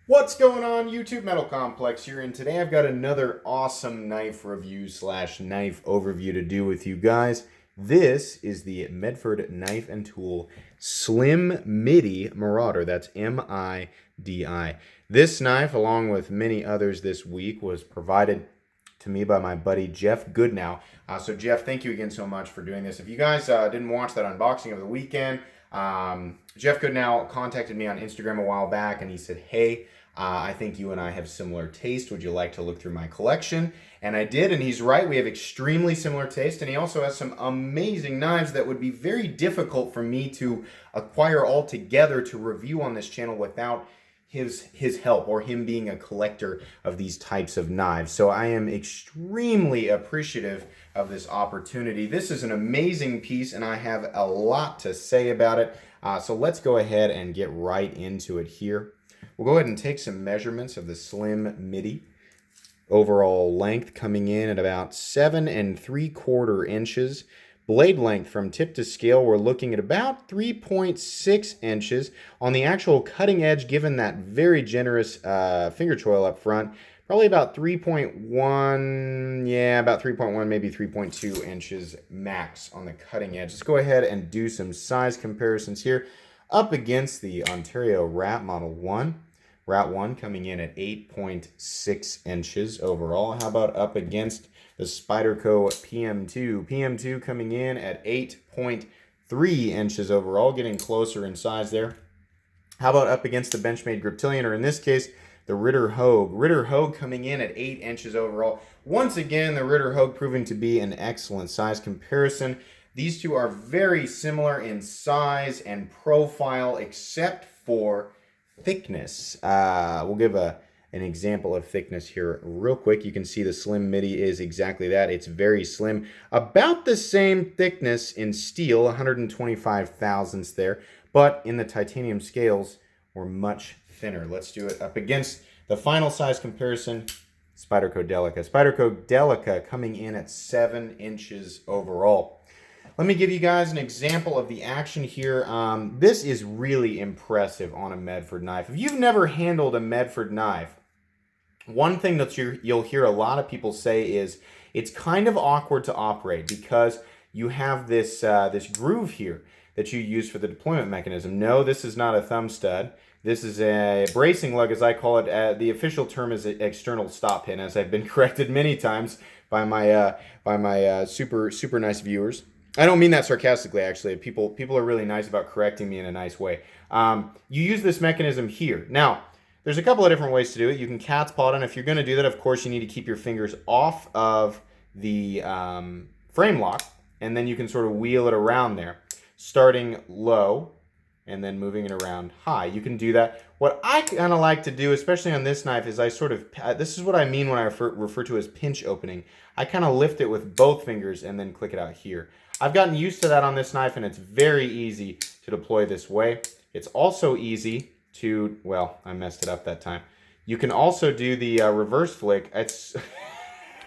What's going on, YouTube? Metal Complex here, and today I've got another awesome knife review slash knife overview to do with you guys. This is the Medford Knife and Tool Slim Midi Marauder. That's M-I-D-I. This knife, along with many others this week, was provided to me by my buddy Jeff Goodnow. So Jeff, thank you again so much for doing this. If you guys didn't watch that unboxing over the weekend, Jeff Goodnow contacted me on Instagram a while back, and he said, hey, I think you and I have similar taste. Would you like to look through my collection? And I did, and he's right. We have extremely similar taste, and he also has some amazing knives that would be very difficult for me to acquire altogether to review on this channel without his help, or him being a collector of these types of knives. So I am extremely appreciative of this opportunity. This is an amazing piece, and I have a lot to say about it. So let's go ahead and get right into it here. We'll go ahead and take some measurements of the Slim Midi. Overall length coming in at about 7 3/4 inches. Blade length from tip to scale, we're looking at about 3.6 inches. On the actual cutting edge, given that very generous finger choil up front, probably about 3.1, about 3.1, maybe 3.2 inches max on the cutting edge. Let's go ahead and do some size comparisons here. Up against the Ontario Rat Model 1. Rat 1 coming in at 8.6 inches overall. How about up against the Spyderco PM2? PM2 coming in at 8.3 inches overall, getting closer in size there. How about up against the Benchmade Griptilian, or in this case, the Ritter Hogue? Ritter Hogue coming in at 8 inches overall. Once again, the Ritter Hogue proving to be an excellent size comparison. These two are very similar in size and profile, except for thickness. We'll give an example of thickness here real quick. You can see the Slim Midi is exactly that. It's very slim. About the same thickness in steel, 125 thousandths there, but in the titanium scales, we're much thinner. Let's do it up against the final size comparison, Spyderco Delica. Spyderco Delica coming in at 7 inches overall. Let me give you guys an example of the action here. This is really impressive on a Medford knife. If you've never handled a Medford knife, one thing that you'll hear a lot of people say is it's kind of awkward to operate because you have this, this groove here that you use for the deployment mechanism. No, this is not a thumb stud. This is a bracing lug, as I call it. The official term is an external stop pin, as I've been corrected many times by my super nice viewers. I don't mean that sarcastically, actually. People are really nice about correcting me in a nice way. You use this mechanism here. Now, there's a couple of different ways to do it. You can cat's paw it, and if you're going to do that, of course, you need to keep your fingers off of the frame lock, and then you can sort of wheel it around there, starting low and then moving it around high. You can do that. What I kind of like to do, especially on this knife, is I sort of, this is what I mean when I refer to as pinch opening. I kind of lift it with both fingers and then click it out here. I've gotten used to that on this knife, and it's very easy to deploy this way. It's also easy to, well, I messed it up that time. You can also do the reverse flick. It's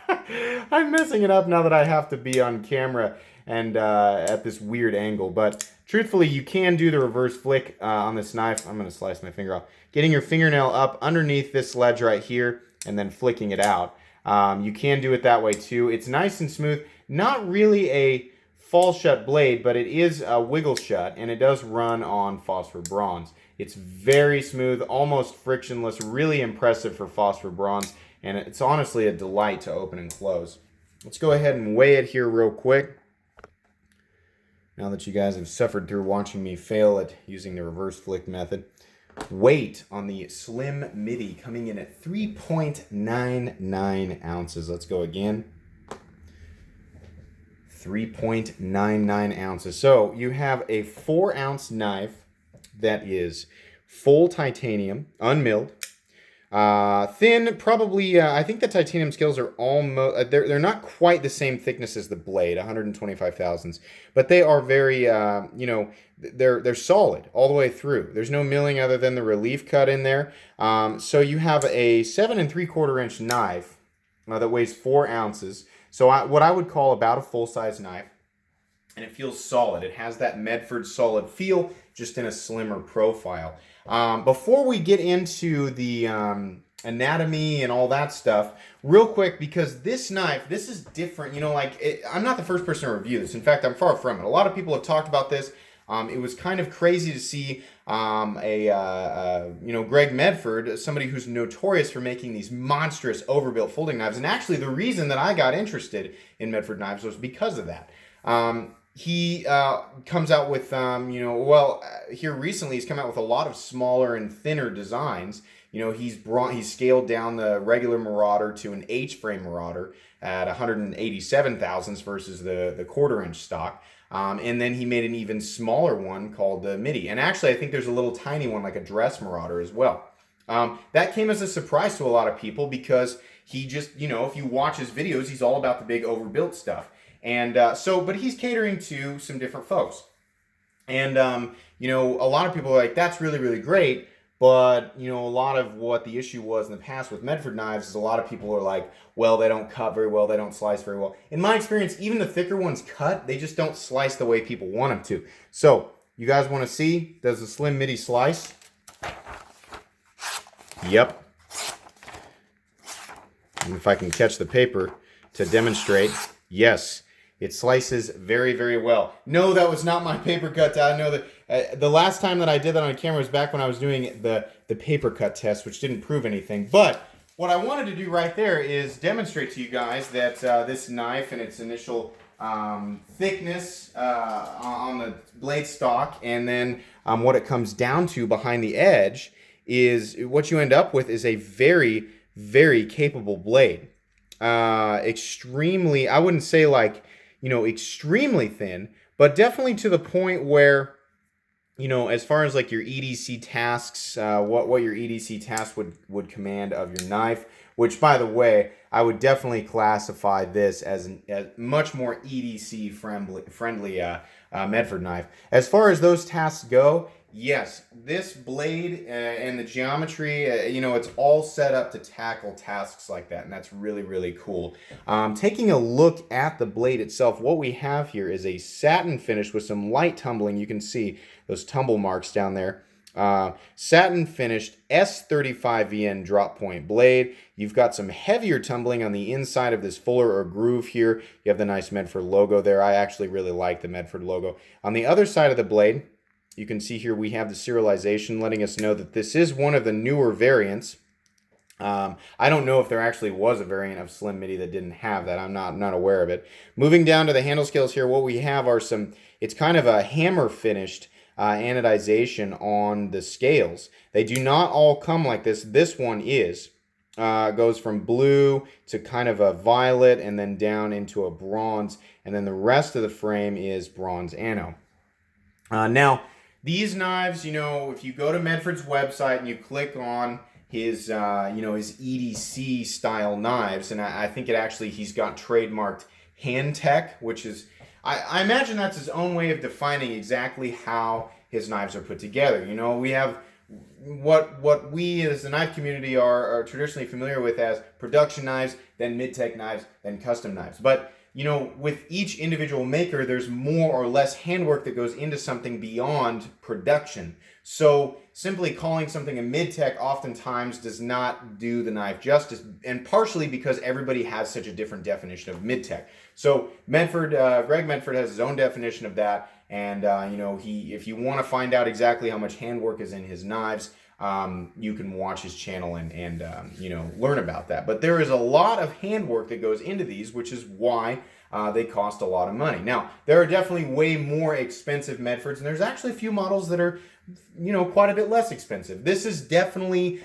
I'm messing it up now that I have to be on camera and at this weird angle. But truthfully, you can do the reverse flick on this knife. I'm going to slice my finger off. Getting your fingernail up underneath this ledge right here and then flicking it out. You can do it that way too. It's nice and smooth. Not really a fall shut blade, but it is a wiggle shut, and it does run on phosphor bronze. It's very smooth, almost frictionless, really impressive for phosphor bronze, and it's honestly a delight to open and close. Let's go ahead and weigh it here real quick. Now that you guys have suffered through watching me fail at using the reverse flick method. Weight on the Slim Midi coming in at 3.99 ounces. Let's go again. 3.99 ounces. So you have a 4-ounce knife that is full titanium, unmilled, thin. Probably, I think the titanium scales are almost, they're not quite the same thickness as the blade, 125 thousandths, but they are very, you know, they're solid all the way through. There's no milling other than the relief cut in there. So you have a 7 3/4 inch knife that weighs 4 ounces. So what I would call about a full-size knife, and it feels solid. It has that Medford solid feel, just in a slimmer profile. Before we get into the anatomy and all that stuff, real quick, because this knife, this is different. You know, like, I'm not the first person to review this. In fact, I'm far from it. A lot of people have talked about this. It was kind of crazy to see Greg Medford, somebody who's notorious for making these monstrous overbuilt folding knives. And actually, the reason that I got interested in Medford knives was because of that. He comes out with, here recently he's come out with a lot of smaller and thinner designs. You know, he's scaled down the regular Marauder to an H-frame Marauder at 187 thousandths versus the quarter-inch stock. And then he made an even smaller one called the Midi. And actually, I think there's a little tiny one, like a dress Marauder as well. That came as a surprise to a lot of people because he just, if you watch his videos, he's all about the big overbuilt stuff. And but he's catering to some different folks. And, a lot of people are like, that's really, really great. But, a lot of what the issue was in the past with Medford knives is a lot of people are like, well, they don't cut very well, they don't slice very well. In my experience, even the thicker ones cut, they just don't slice the way people want them to. So, you guys want to see, does the Slim Midi slice? Yep. And if I can catch the paper to demonstrate, yes. It slices very, very well. No, that was not my paper cut. I know that the last time that I did that on camera was back when I was doing the paper cut test, which didn't prove anything. But what I wanted to do right there is demonstrate to you guys that this knife and its initial thickness on the blade stock, and then what it comes down to behind the edge, is what you end up with is a very, very capable blade. Extremely, I wouldn't say like, extremely thin, but definitely to the point where, as far as like your EDC tasks, what your EDC task would command of your knife, which, by the way, I would definitely classify this as a much more EDC friendly Medford knife. As far as those tasks go, yes, this blade and the geometry, it's all set up to tackle tasks like that, and that's really, really cool. Taking a look at the blade itself, what we have here is a satin finish with some light tumbling. You can see those tumble marks down there. Satin finished S35VN drop point blade. You've got some heavier tumbling on the inside of this fuller or groove here. You have the nice Medford logo there. I actually really like the Medford logo. On the other side of the blade, you can see here we have the serialization letting us know that this is one of the newer variants. I don't know if there actually was a variant of Slim Midi that didn't have that. I'm not aware of it. Moving down to the handle scales here, what we have are it's kind of a hammer finished anodization on the scales. They do not all come like this. This one goes from blue to kind of a violet and then down into a bronze. And then the rest of the frame is bronze ano. Now, these knives, if you go to Medford's website and you click on his, his EDC style knives, and I think he's got trademarked hand tech, which is, I imagine that's his own way of defining exactly how his knives are put together. We have what we as the knife community are traditionally familiar with as production knives, then mid-tech knives, then custom knives. But with each individual maker, there's more or less handwork that goes into something beyond production. So simply calling something a mid-tech oftentimes does not do the knife justice, and partially because everybody has such a different definition of mid-tech. So Greg Medford has his own definition of that, and if you want to find out exactly how much handwork is in his knives, you can watch his channel and learn about that. But there is a lot of handwork that goes into these, which is why they cost a lot of money. Now, there are definitely way more expensive Medfords, and there's actually a few models that are, quite a bit less expensive. This is definitely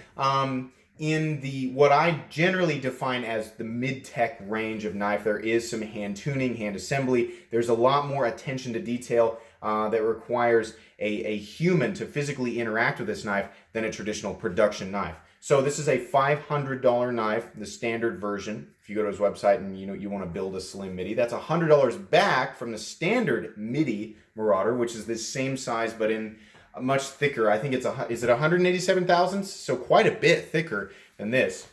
in the what I generally define as the mid-tech range of knife. There is some hand tuning, hand assembly. There's a lot more attention to detail that requires a human to physically interact with this knife than a traditional production knife. So this is a $500 knife, the standard version. If you go to his website and you want to build a Slim Midi, that's $100 back from the standard Midi Marauder, which is this same size but in a much thicker. I think is it 187 thousandths? So quite a bit thicker than this.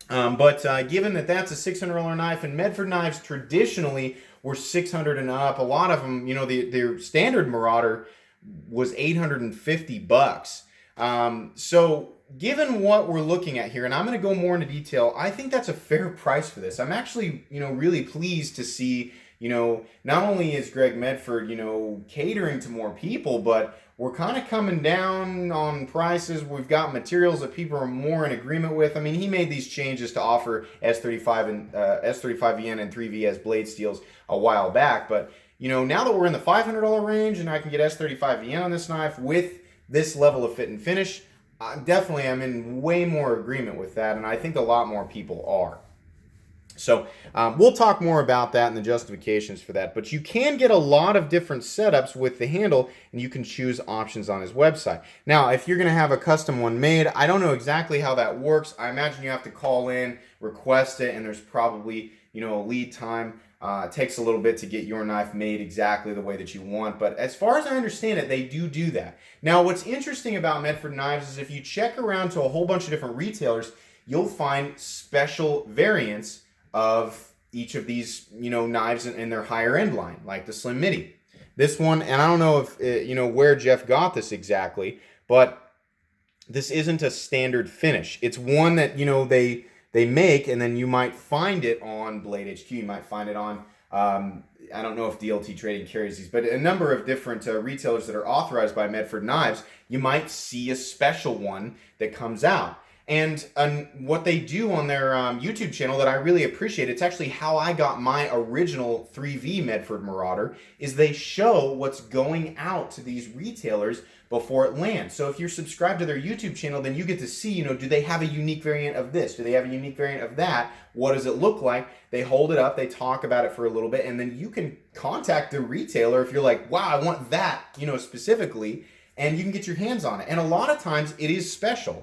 But given that that's a $600 knife, and Medford knives traditionally were $600 and up, a lot of them, their standard Marauder was $850. So given what we're looking at here, and I'm going to go more into detail, I think that's a fair price for this. I'm actually, really pleased to see, not only is Greg Medford, catering to more people, but we're kind of coming down on prices. We've got materials that people are more in agreement with. I mean, he made these changes to offer S35 and S35VN and 3V as blade steels a while back, but now that we're in the $500 range and I can get S35VN on this knife with this level of fit and finish, I'm in way more agreement with that, and I think a lot more people are. So we'll talk more about that and the justifications for that, but you can get a lot of different setups with the handle, and you can choose options on his website. Now, if you're going to have a custom one made, I don't know exactly how that works. I imagine you have to call in, request it, and there's probably, a lead time. It takes a little bit to get your knife made exactly the way that you want, but as far as I understand it, they do that. Now, what's interesting about Medford knives is if you check around to a whole bunch of different retailers, you'll find special variants of each of these, knives in their higher end line, like the Slim Midi. This one, and I don't know if, where Jeff got this exactly, but this isn't a standard finish. It's one that, they make, and then you might find it on Blade HQ. You might find it on, I don't know if DLT Trading carries these, but a number of different retailers that are authorized by Medford Knives, you might see a special one that comes out. And what they do on their YouTube channel that I really appreciate, it's actually how I got my original 3V Medford Marauder, is they show what's going out to these retailers before it lands. So if you're subscribed to their YouTube channel, then you get to see, do they have a unique variant of this? Do they have a unique variant of that? What does it look like? They hold it up, they talk about it for a little bit, and then you can contact the retailer if you're like, wow, I want that, specifically, and you can get your hands on it. And a lot of times it is special.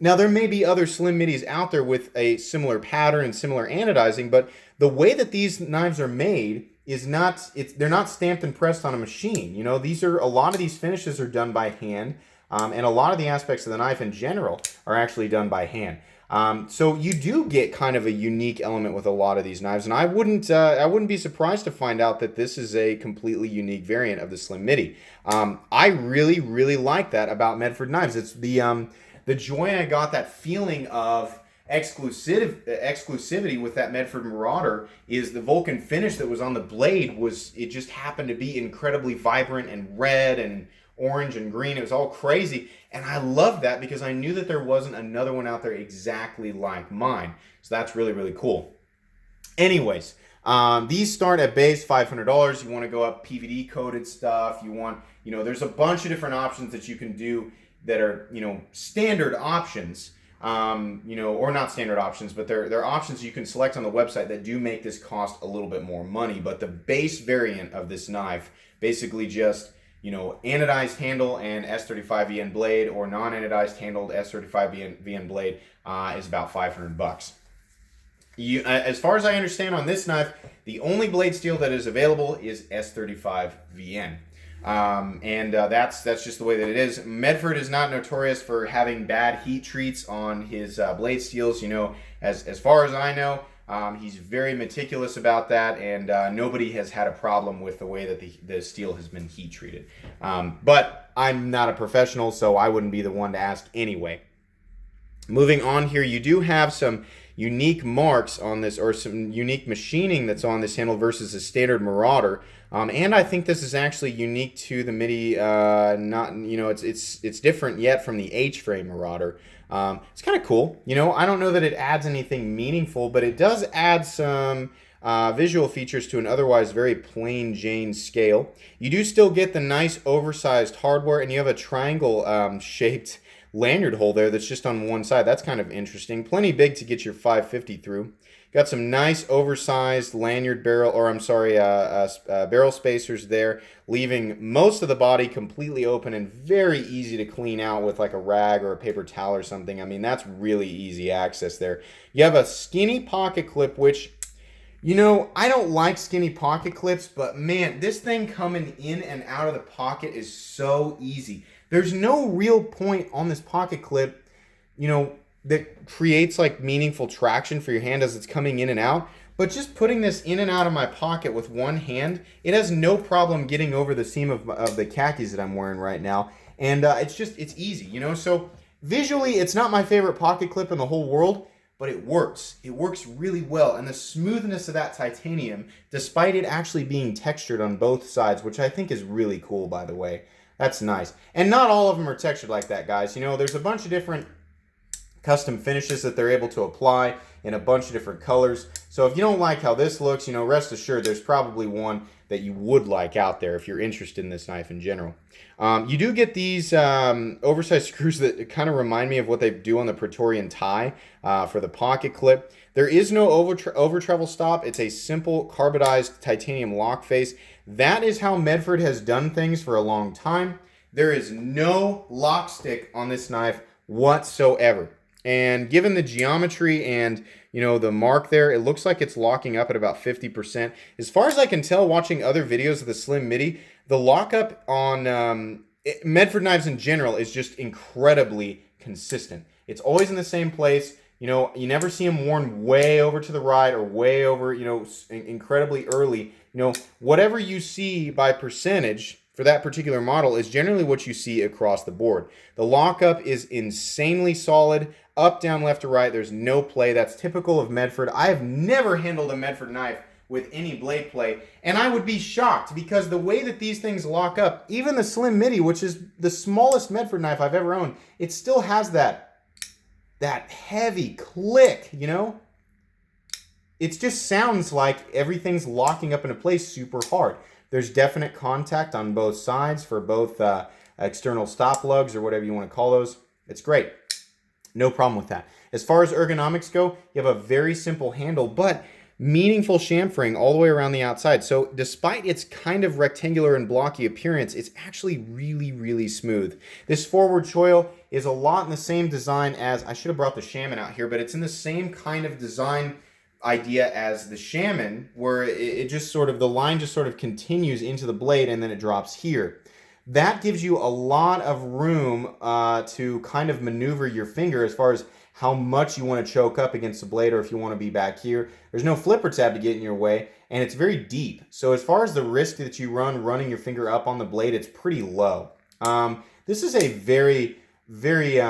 Now, there may be other Slim Midis out there with a similar pattern and similar anodizing, but the way that these knives are made is they're not stamped and pressed on a machine. A lot of these finishes are done by hand, and a lot of the aspects of the knife in general are actually done by hand. So you do get kind of a unique element with a lot of these knives, and I wouldn't be surprised to find out that this is a completely unique variant of the Slim Midi. I really, really like that about Medford knives. It's the joy I got, that feeling of exclusivity with that Medford Marauder, is the Vulcan finish that was on the blade it just happened to be incredibly vibrant and red and orange and green. It was all crazy, and I loved that because I knew that there wasn't another one out there exactly like mine. So that's really, really cool. Anyways, these start at base $500. You want to go up PVD coated stuff. You want, there's a bunch of different options that you can do that are, standard options, or not standard options, but they're options you can select on the website that do make this cost a little bit more money. But the base variant of this knife, basically just, anodized handle and S35VN blade, or non-anodized handled S35VN blade, is about $500. As far as I understand on this knife, the only blade steel that is available is S35VN. That's just the way that it is. Medford is not notorious for having bad heat treats on his blade steels. As far as I know, he's very meticulous about that, and nobody has had a problem with the way that the steel has been heat treated. But I'm not a professional, so I wouldn't be the one to ask anyway. Moving on here, you do have some unique marks on this, or some unique machining that's on this handle versus a standard Marauder. And I think this is actually unique to the Midi. It's different yet from the H-frame Marauder. It's kind of cool. I don't know that it adds anything meaningful, but it does add some visual features to an otherwise very plain Jane scale. You do still get the nice oversized hardware, and you have a triangle shaped lanyard hole there that's just on one side. That's kind of interesting. Plenty big to get your 550 through. Got some nice oversized lanyard barrel, barrel spacers there, leaving most of the body completely open and very easy to clean out with like a rag or a paper towel or something. I mean, that's really easy access there. You have a skinny pocket clip, which, I don't like skinny pocket clips, but man, this thing coming in and out of the pocket is so easy. There's no real point on this pocket clip, that creates like meaningful traction for your hand as it's coming in and out. but just putting this in and out of my pocket with one hand, it has no problem getting over the seam of the khakis that I'm wearing right now. And it's easy, you know? So visually, it's not my favorite pocket clip in the whole world, but it works. It works really well. And the smoothness of that titanium, despite it actually being textured on both sides, which I think is really cool, by the way. That's nice. And not all of them are textured like that, guys. You know, there's a bunch of different custom finishes that they're able to apply in a bunch of different colors. So if you don't like how this looks, you know, rest assured there's probably one that you would like out there if you're interested in this knife in general. You do get these oversized screws that kind of remind me of what they do on the Praetorian tie for the pocket clip. There is no over travel stop. It's a simple carbidized titanium lock face. That is how Medford has done things for a long time. There is no lock stick on this knife whatsoever. And given the geometry and, you know, the mark there, it looks like it's locking up at about 50%. As far as I can tell, watching other videos of the Slim Midi, the lockup on Medford knives in general is just incredibly consistent. It's always in the same place. You know, you never see them worn way over to the right or way over, you know, incredibly early. You know, whatever you see by percentage for that particular model is generally what you see across the board. The lockup is insanely solid, up, down, left to right. There's no play. That's typical of Medford. I have never handled a Medford knife with any blade play, and I would be shocked because the way that these things lock up, even the Slim Midi, which is the smallest Medford knife I've ever owned, it still has that heavy click, you know? It just sounds like everything's locking up into place super hard. There's definite contact on both sides for both external stop lugs or whatever you want to call those. It's great. No problem with that. As far as ergonomics go, you have a very simple handle, but meaningful chamfering all the way around the outside. So despite its kind of rectangular and blocky appearance, it's actually really, really smooth. This forward choil is a lot in the same design as, I should have brought the Shaman out here, but it's in the same kind of design idea as the Shaman, where it just sort of, the line just sort of continues into the blade and then it drops here. That gives you a lot of room to kind of maneuver your finger as far as how much you want to choke up against the blade or if you want to be back here. There's no flipper tab to get in your way, and it's very deep. So as far as the risk that you run running your finger up on the blade, it's pretty low. This is a very, very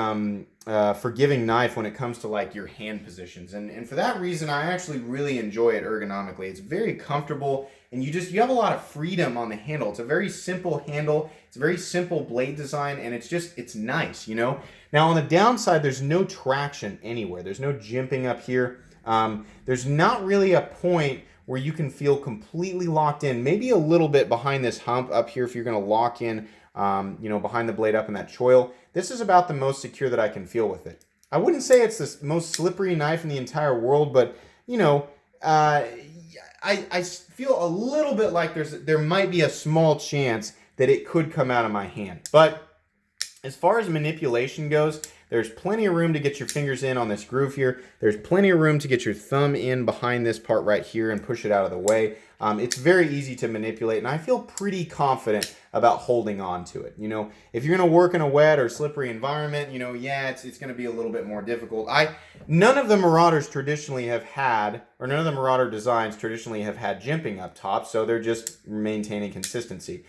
forgiving knife when it comes to like your hand positions. And for that reason, I actually really enjoy it ergonomically. It's very comfortable, and you have a lot of freedom on the handle. It's a very simple handle. It's a very simple blade design, and it's nice, you know? Now on the downside, there's no traction anywhere. There's no jimping up here. There's not really a point where you can feel completely locked in. Maybe a little bit behind this hump up here if you're gonna lock in, you know, behind the blade up in that choil. This is about the most secure that I can feel with it. I wouldn't say it's the most slippery knife in the entire world, but, you know, I feel a little bit like there might be a small chance that it could come out of my hand. But as far as manipulation goes, there's plenty of room to get your fingers in on this groove here. There's plenty of room to get your thumb in behind this part right here and push it out of the way. It's very easy to manipulate, and I feel pretty confident about holding on to it. You know, if you're going to work in a wet or slippery environment, you know, yeah, it's going to be a little bit more difficult. None of the Marauders traditionally have had, or none of the Marauder designs traditionally have had jimping up top, so they're just maintaining consistency.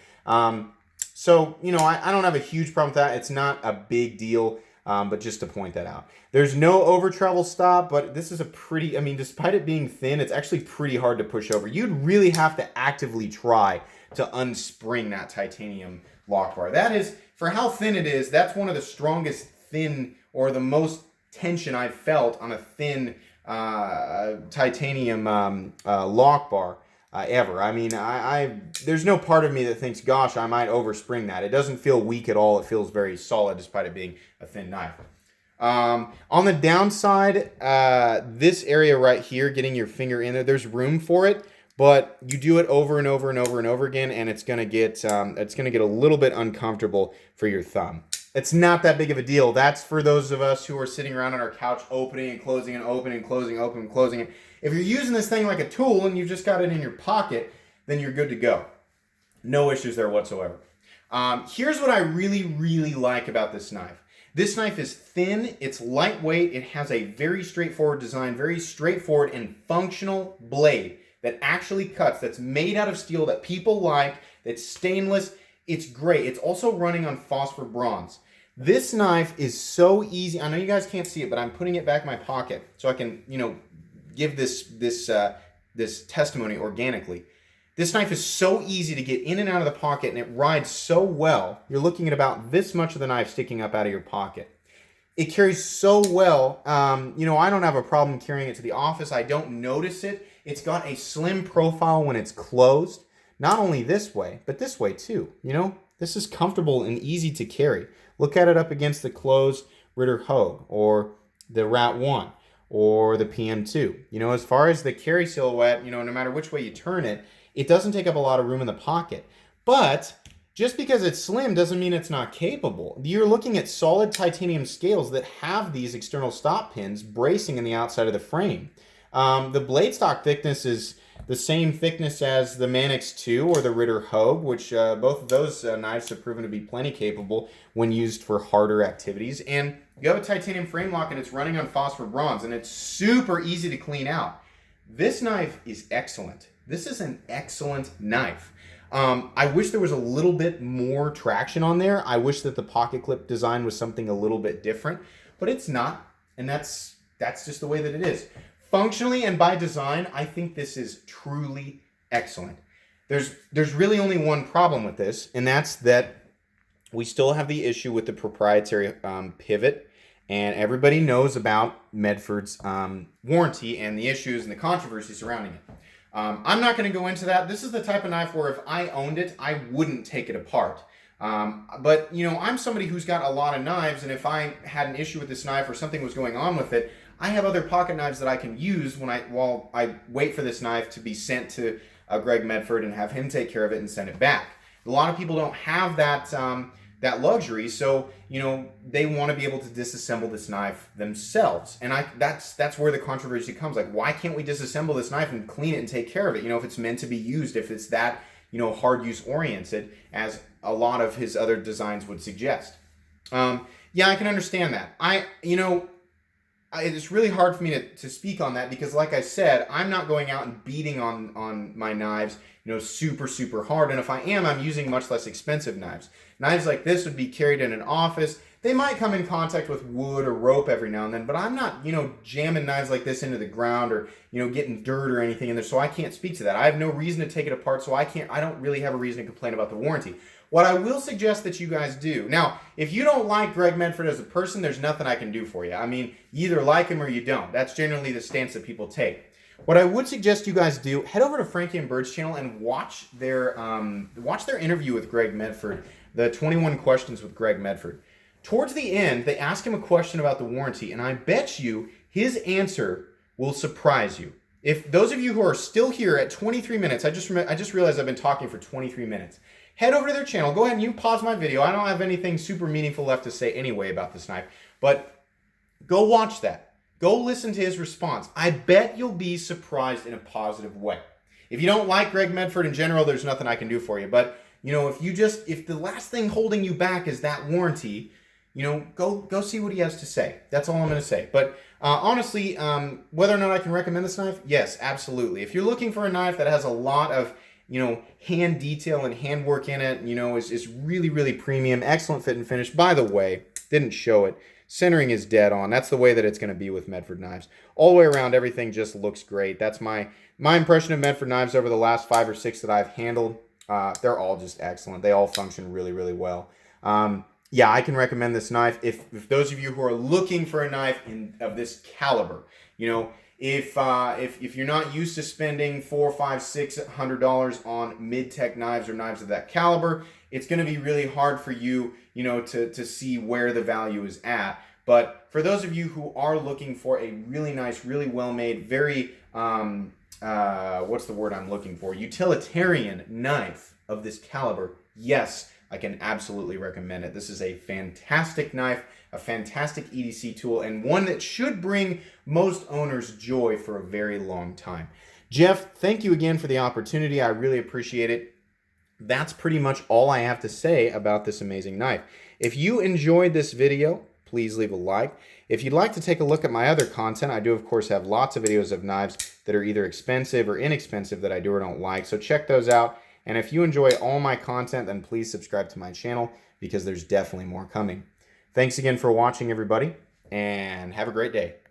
So, you know, I don't have a huge problem with that. It's not a big deal, but just to point that out. There's no over travel stop, but this is a pretty, I mean, despite it being thin, it's actually pretty hard to push over. You'd really have to actively try to unspring that titanium lock bar. That is, for how thin it is, that's one of the strongest thin, or the most tension I've felt on a thin titanium lock bar. Ever. I mean, there's no part of me that thinks, gosh, I might overspring that. It doesn't feel weak at all. It feels very solid despite it being a thin knife. On the downside, this area right here, getting your finger in there, there's room for it, but you do it over and over and over and over again, and it's gonna get a little bit uncomfortable for your thumb. It's not that big of a deal. That's for those of us who are sitting around on our couch opening and closing and opening and closing, opening and closing it. If you're using this thing like a tool and you've just got it in your pocket, then you're good to go. No issues there whatsoever. Here's what I really, really like about this knife. This knife is thin, it's lightweight, it has a very straightforward design, very straightforward and functional blade that actually cuts, that's made out of steel, that people like, that's stainless. It's great. It's also running on phosphor bronze. This knife is so easy. I know you guys can't see it, but I'm putting it back in my pocket so I can, give this testimony organically. This knife is so easy to get in and out of the pocket, and it rides so well. You're looking at about this much of the knife sticking up out of your pocket. It carries so well. I don't have a problem carrying it to the office. I don't notice it. It's got a slim profile when it's closed. Not only this way, but this way too. This is comfortable and easy to carry. Look at it up against the closed Ritter Hogue or the Rat 1 or the PM2. As far as the carry silhouette, no matter which way you turn it, it doesn't take up a lot of room in the pocket. But just because it's slim doesn't mean it's not capable. You're looking at solid titanium scales that have these external stop pins bracing in the outside of the frame. The blade stock thickness is the same thickness as the Manix 2 or the Ritter Hogue, which both of those knives have proven to be plenty capable when used for harder activities. And you have a titanium frame lock and it's running on phosphor bronze, and it's super easy to clean out. This knife is excellent. This is an excellent knife. I wish there was a little bit more traction on there. I wish that the pocket clip design was something a little bit different, but it's not, and that's just the way that it is. Functionally and by design, I think this is truly excellent. There's really only one problem with this, and that's that we still have the issue with the proprietary pivot, and everybody knows about Medford's warranty and the issues and the controversy surrounding it. I'm not going to go into that. This is the type of knife where if I owned it, I wouldn't take it apart. But I'm somebody who's got a lot of knives, and if I had an issue with this knife or something was going on with it, I have other pocket knives that I can use while I wait for this knife to be sent to Greg Medford and have him take care of it and send it back. A lot of people don't have that luxury, so they want to be able to disassemble this knife themselves, and that's where the controversy comes. Like, why can't we disassemble this knife and clean it and take care of it? If it's meant to be used, if it's that hard use oriented, as a lot of his other designs would suggest. Yeah, I can understand that. It's really hard for me to speak on that because, like I said, I'm not going out and beating on my knives, super, super hard. And if I am, I'm using much less expensive knives. Knives like this would be carried in an office. They might come in contact with wood or rope every now and then, but I'm not, jamming knives like this into the ground or, getting dirt or anything in there. So I can't speak to that. I have no reason to take it apart, so I don't really have a reason to complain about the warranty. What I will suggest that you guys do, now, if you don't like Greg Medford as a person, there's nothing I can do for you. I mean, you either like him or you don't. That's generally the stance that people take. What I would suggest you guys do, head over to Frankie and Bird's channel and watch their interview with Greg Medford, the 21 questions with Greg Medford. Towards the end, they ask him a question about the warranty, and I bet you his answer will surprise you. If those of you who are still here at 23 minutes, I just realized I've been talking for 23 minutes. Head over to their channel. Go ahead and you pause my video. I don't have anything super meaningful left to say anyway about this knife, but go watch that. Go listen to his response. I bet you'll be surprised in a positive way. If you don't like Greg Medford in general, there's nothing I can do for you. But, if the last thing holding you back is that warranty, go see what he has to say. That's all I'm going to say. But honestly, whether or not I can recommend this knife, yes, absolutely. If you're looking for a knife that has a lot of hand detail and handwork in it, is really, really premium, excellent fit and finish. By the way, didn't show it. Centering is dead on. That's the way that it's going to be with Medford knives. All the way around, everything just looks great. That's my impression of Medford knives over the last 5 or 6 that I've handled. They're all just excellent. They all function really, really well. Yeah, I can recommend this knife. If those of you who are looking for a knife of this caliber, if you're not used to spending $400, $500, $600 on mid-tech knives or knives of that caliber, it's going to be really hard for you, to see where the value is at. But for those of you who are looking for a really nice, really well-made, very, what's the word I'm looking for? Utilitarian knife of this caliber, yes, I can absolutely recommend it. This is a fantastic knife, a fantastic EDC tool, and one that should bring most owners joy for a very long time. Jeff, thank you again for the opportunity. I really appreciate it. That's pretty much all I have to say about this amazing knife. If you enjoyed this video, please leave a like. If you'd like to take a look at my other content, I do, of course, have lots of videos of knives that are either expensive or inexpensive that I do or don't like. So check those out. And if you enjoy all my content, then please subscribe to my channel because there's definitely more coming. Thanks again for watching, everybody, and have a great day.